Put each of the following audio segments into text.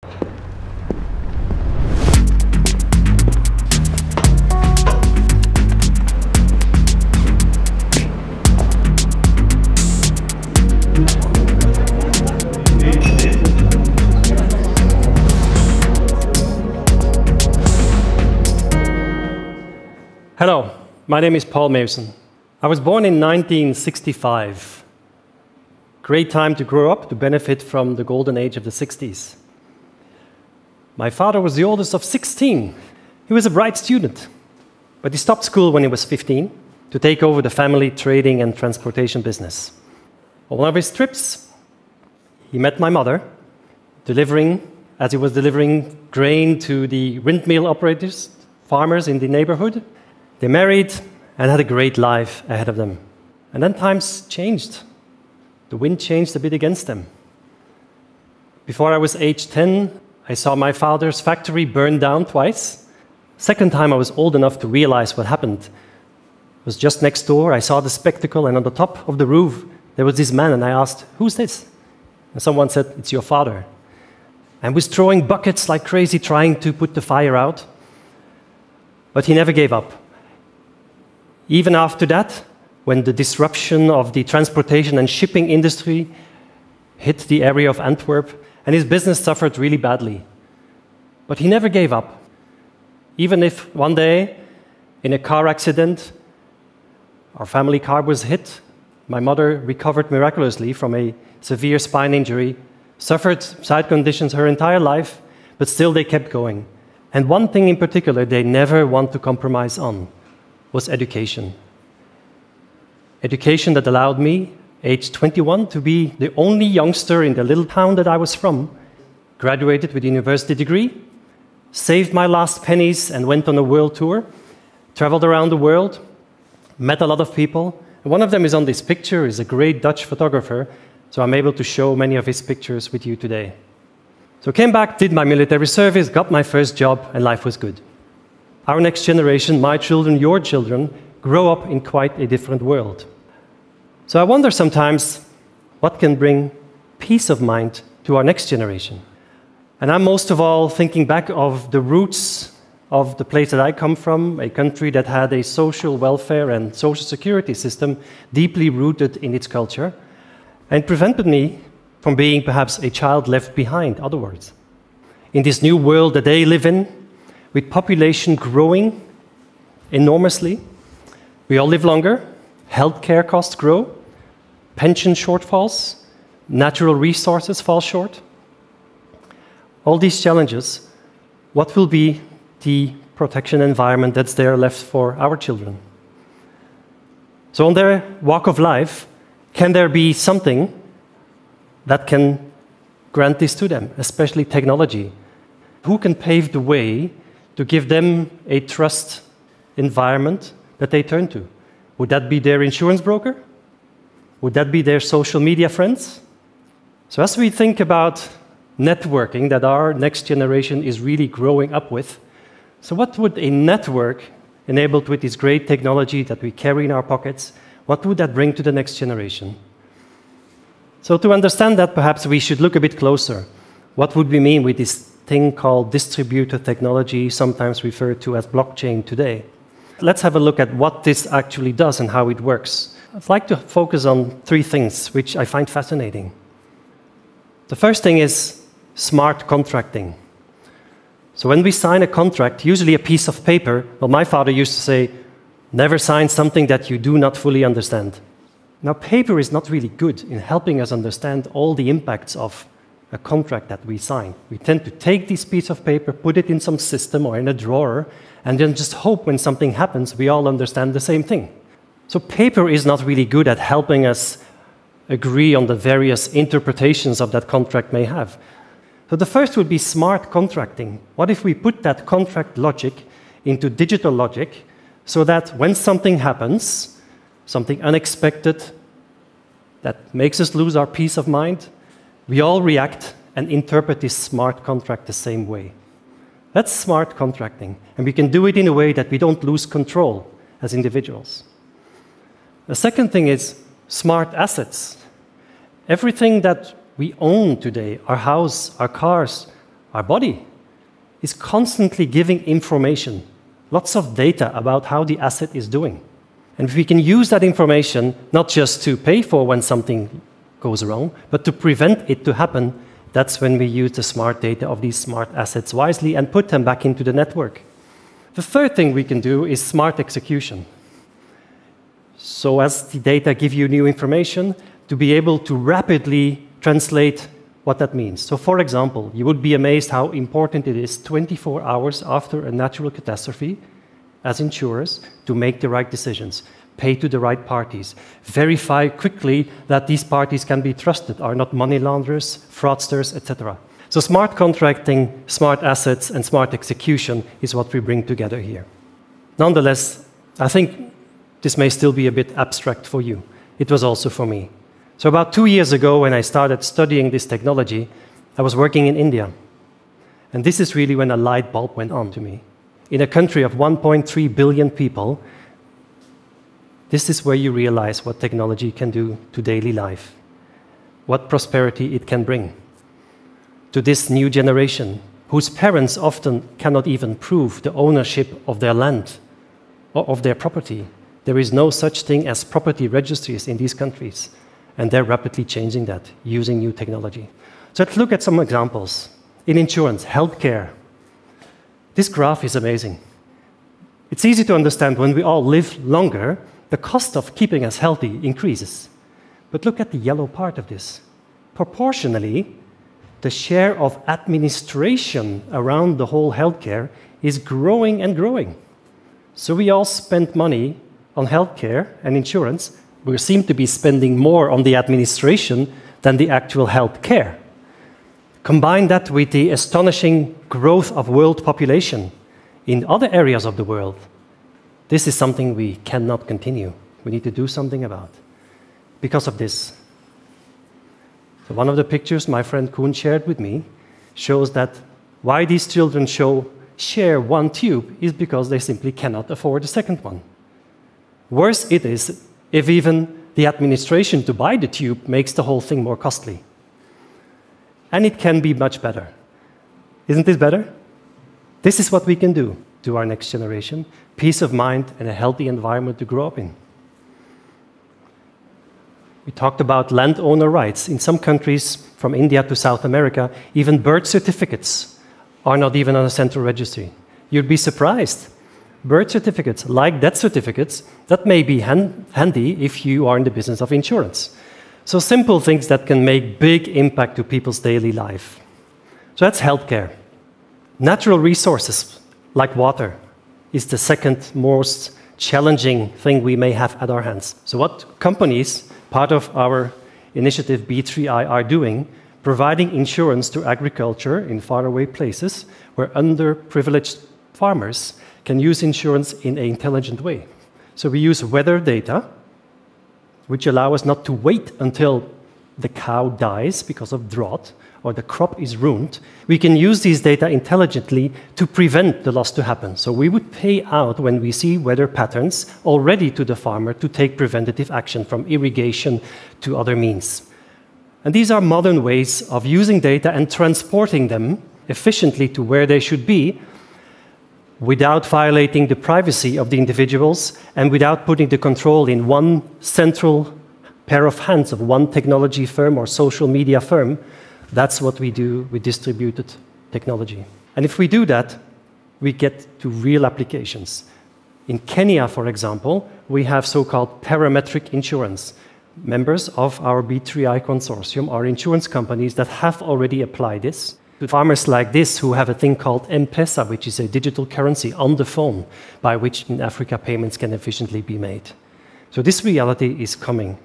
Hello, my name is Paul Meeusen. I was born in 1965. Great time to grow up, to benefit from the golden age of the 60s. My father was the oldest of 16. He was a bright student, but he stopped school when he was 15 to take over the family trading and transportation business. On one of his trips, he met my mother, as he was delivering grain to the windmill operators, farmers in the neighborhood. They married and had a great life ahead of them. And then times changed. The wind changed a bit against them. Before I was age 10, I saw my father's factory burn down twice. Second time I was old enough to realize what happened. It was just next door. I saw the spectacle, and on the top of the roof, there was this man, and I asked, "Who's this?" And someone said, "It's your father." And was throwing buckets like crazy, trying to put the fire out. But he never gave up. Even after that, when the disruption of the transportation and shipping industry hit the area of Antwerp, and his business suffered really badly. But he never gave up. Even if one day, in a car accident, our family car was hit, my mother recovered miraculously from a severe spine injury, suffered side conditions her entire life, but still they kept going. And one thing in particular they never want to compromise on was education. Education that allowed me, age 21, to be the only youngster in the little town that I was from, graduated with a university degree, saved my last pennies and went on a world tour, traveled around the world, met a lot of people. And one of them is on this picture, is a great Dutch photographer, so I'm able to show many of his pictures with you today. So I came back, did my military service, got my first job, and life was good. Our next generation, my children, your children, grow up in quite a different world. So I wonder sometimes what can bring peace of mind to our next generation. And I'm most of all thinking back of the roots of the place that I come from, a country that had a social welfare and social security system deeply rooted in its culture, and prevented me from being perhaps a child left behind, other words. In this new world that they live in, with population growing enormously, we all live longer, healthcare costs grow, pension shortfalls, natural resources fall short. All these challenges, what will be the protection environment that's there left for our children? So on their walk of life, can there be something that can grant this to them, especially technology? Who can pave the way to give them a trust environment that they turn to? Would that be their insurance broker? Would that be their social media friends? So as we think about networking that our next generation is really growing up with, so what would a network enabled with this great technology that we carry in our pockets, what would that bring to the next generation? So to understand that, perhaps we should look a bit closer. What would we mean with this thing called distributed technology, sometimes referred to as blockchain today? Let's have a look at what this actually does and how it works. I'd like to focus on three things which I find fascinating. The first thing is smart contracting. So when we sign a contract, usually a piece of paper, well, my father used to say, never sign something that you do not fully understand. Now, paper is not really good in helping us understand all the impacts of a contract that we sign. We tend to take this piece of paper, put it in some system or in a drawer, and then just hope when something happens, we all understand the same thing. So paper is not really good at helping us agree on the various interpretations of that contract may have. So the first would be smart contracting. What if we put that contract logic into digital logic so that when something happens, something unexpected that makes us lose our peace of mind, we all react and interpret this smart contract the same way. That's smart contracting, and we can do it in a way that we don't lose control as individuals. The second thing is smart assets. Everything that we own today, our house, our cars, our body, is constantly giving information, lots of data about how the asset is doing. And if we can use that information not just to pay for when something goes wrong, but to prevent it to happen, that's when we use the smart data of these smart assets wisely and put them back into the network. The third thing we can do is smart execution. So as the data give you new information, to be able to rapidly translate what that means. So for example, you would be amazed how important it is 24 hours after a natural catastrophe, as insurers, to make the right decisions, pay to the right parties, verify quickly that these parties can be trusted, are not money launderers, fraudsters, etc. So smart contracting, smart assets, and smart execution is what we bring together here. Nonetheless, I think this may still be a bit abstract for you. It was also for me. So about 2 years ago, when I started studying this technology, I was working in India. And this is really when a light bulb went on to me. In a country of 1.3 billion people, this is where you realize what technology can do to daily life, what prosperity it can bring to this new generation, whose parents often cannot even prove the ownership of their land or of their property. There is no such thing as property registries in these countries, and they're rapidly changing that, using new technology. So let's look at some examples. In insurance, healthcare. This graph is amazing. It's easy to understand when we all live longer, the cost of keeping us healthy increases. But look at the yellow part of this. Proportionally, the share of administration around the whole healthcare is growing and growing. So we all spend money on healthcare and insurance. We seem to be spending more on the administration than the actual health care. Combine that with the astonishing growth of world population in other areas of the world. This is something we cannot continue. We need to do something about. Because of this. So one of the pictures my friend Koen shared with me shows that why these children share one tube is because they simply cannot afford a second one. Worse it is if even the administration to buy the tube makes the whole thing more costly. And it can be much better. Isn't this better? This is what we can do to our next generation. Peace of mind and a healthy environment to grow up in. We talked about landowner rights. In some countries, from India to South America, even birth certificates are not even on a central registry. You'd be surprised. Birth certificates, like death certificates, that may be handy if you are in the business of insurance. So simple things that can make big impact to people's daily life. So that's healthcare. Natural resources, like water, is the second most challenging thing we may have at our hands. So what companies, part of our initiative B3i, are doing, providing insurance to agriculture in faraway places where underprivileged farmers can use insurance in an intelligent way. So we use weather data, which allow us not to wait until the cow dies because of drought or the crop is ruined. We can use these data intelligently to prevent the loss to happen. So we would pay out when we see weather patterns already to the farmer to take preventative action, from irrigation to other means. And these are modern ways of using data and transporting them efficiently to where they should be, without violating the privacy of the individuals and without putting the control in one central pair of hands of one technology firm or social media firm. That's what we do with distributed technology. And if we do that, we get to real applications. In Kenya, for example, we have so-called parametric insurance. Members of our B3i consortium are insurance companies that have already applied this to farmers like this who have a thing called M-Pesa, which is a digital currency on the phone by which in Africa payments can efficiently be made. So this reality is coming.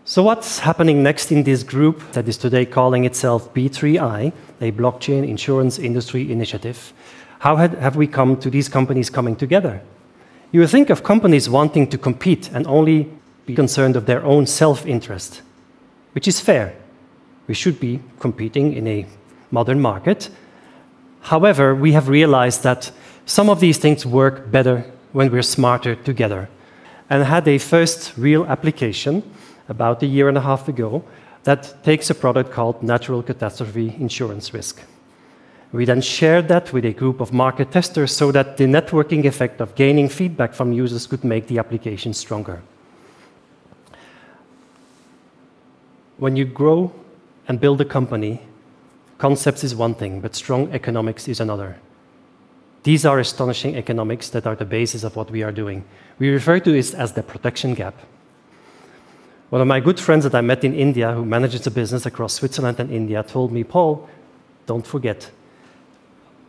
So what's happening next in this group that is today calling itself B3i, a blockchain insurance industry initiative? How have we come to these companies coming together? You would think of companies wanting to compete and only be concerned of their own self-interest, which is fair. We should be competing in a modern market. However, we have realized that some of these things work better when we're smarter together, and had a first real application about a year and a half ago that takes a product called natural catastrophe insurance risk. We then shared that with a group of market testers so that the networking effect of gaining feedback from users could make the application stronger. When you grow and build a company, concepts is one thing, but strong economics is another. These are astonishing economics that are the basis of what we are doing. We refer to this as the protection gap. One of my good friends that I met in India, who manages a business across Switzerland and India, told me, Paul, don't forget,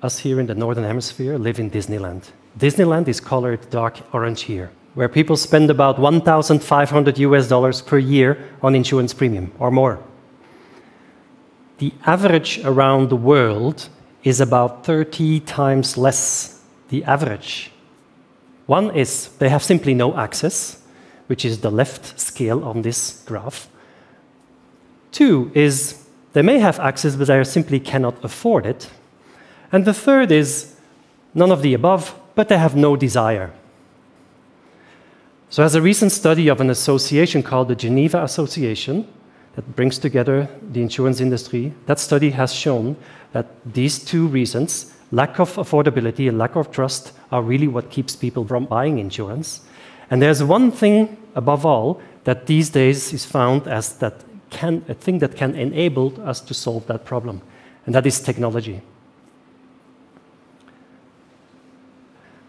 us here in the Northern Hemisphere live in Disneyland. Disneyland is colored dark orange here, where people spend about $1,500 per year on insurance premium or more. The average around the world is about 30 times less the average. One is they have simply no access, which is the left scale on this graph. Two is they may have access, but they simply cannot afford it. And the third is none of the above, but they have no desire. So as a recent study of an association called the Geneva Association that brings together the insurance industry, that study has shown that these two reasons, lack of affordability and lack of trust, are really what keeps people from buying insurance. And there's one thing above all that these days is found as a thing that can enable us to solve that problem, and that is technology.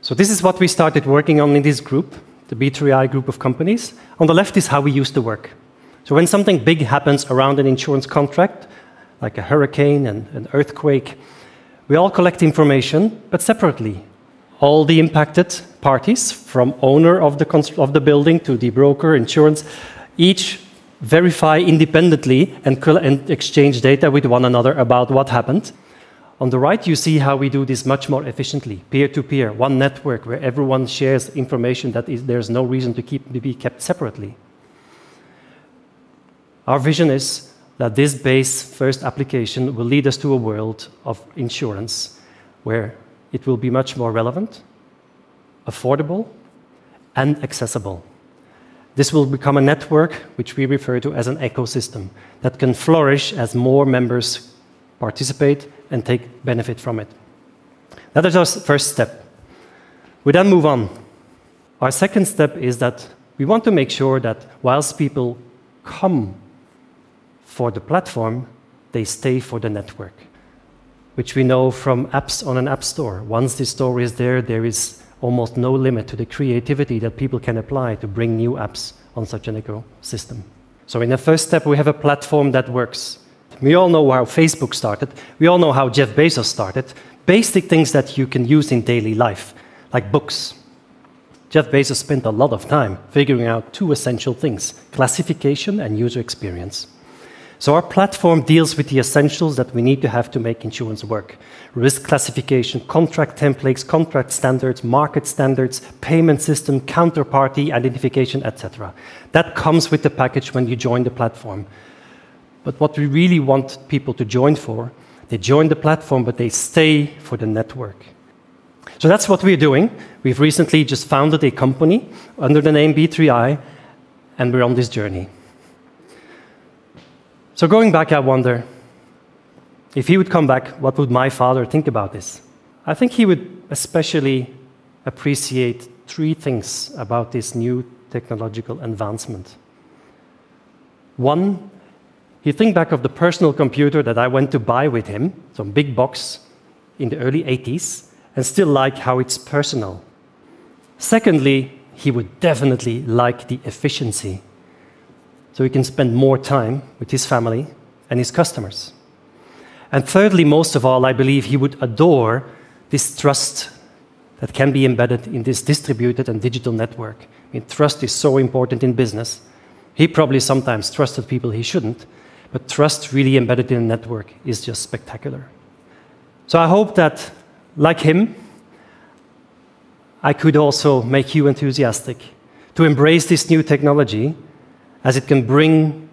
So this is what we started working on in this group, the B3i group of companies. On the left is how we used to work. So when something big happens around an insurance contract, like a hurricane and an earthquake, we all collect information, but separately. All the impacted parties, from owner of the building to the broker, insurance, each verify independently and exchange data with one another about what happened. On the right, you see how we do this much more efficiently, peer-to-peer, one network where everyone shares information that there's no reason to be kept separately. Our vision is that this base first application will lead us to a world of insurance where it will be much more relevant, affordable, and accessible. This will become a network which we refer to as an ecosystem that can flourish as more members participate and take benefit from it. That is our first step. We then move on. Our second step is that we want to make sure that whilst people come for the platform, they stay for the network, which we know from apps on an app store. Once the store is there, there is almost no limit to the creativity that people can apply to bring new apps on such an ecosystem. So in the first step, we have a platform that works. We all know how Facebook started. We all know how Jeff Bezos started. Basic things that you can use in daily life, like books. Jeff Bezos spent a lot of time figuring out two essential things: classification and user experience. So our platform deals with the essentials that we need to have to make insurance work. Risk classification, contract templates, contract standards, market standards, payment system, counterparty identification, etc. That comes with the package when you join the platform. But what we really want people to join for, they join the platform, but they stay for the network. So that's what we're doing. We've recently just founded a company under the name B3i, and we're on this journey. So going back, I wonder, if he would come back, what would my father think about this? I think he would especially appreciate three things about this new technological advancement. One, you think back of the personal computer that I went to buy with him, some big box in the early 80s, and still like how it's personal. Secondly, he would definitely like the efficiency, so he can spend more time with his family and his customers. And thirdly, most of all, I believe he would adore this trust that can be embedded in this distributed and digital network. I mean, trust is so important in business. He probably sometimes trusted people he shouldn't, but trust really embedded in a network is just spectacular. So I hope that, like him, I could also make you enthusiastic to embrace this new technology, as it can bring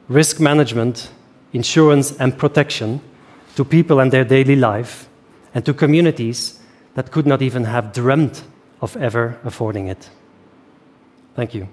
risk management, insurance, and protection to people and their daily life, and to communities that could not even have dreamt of ever affording it. Thank you.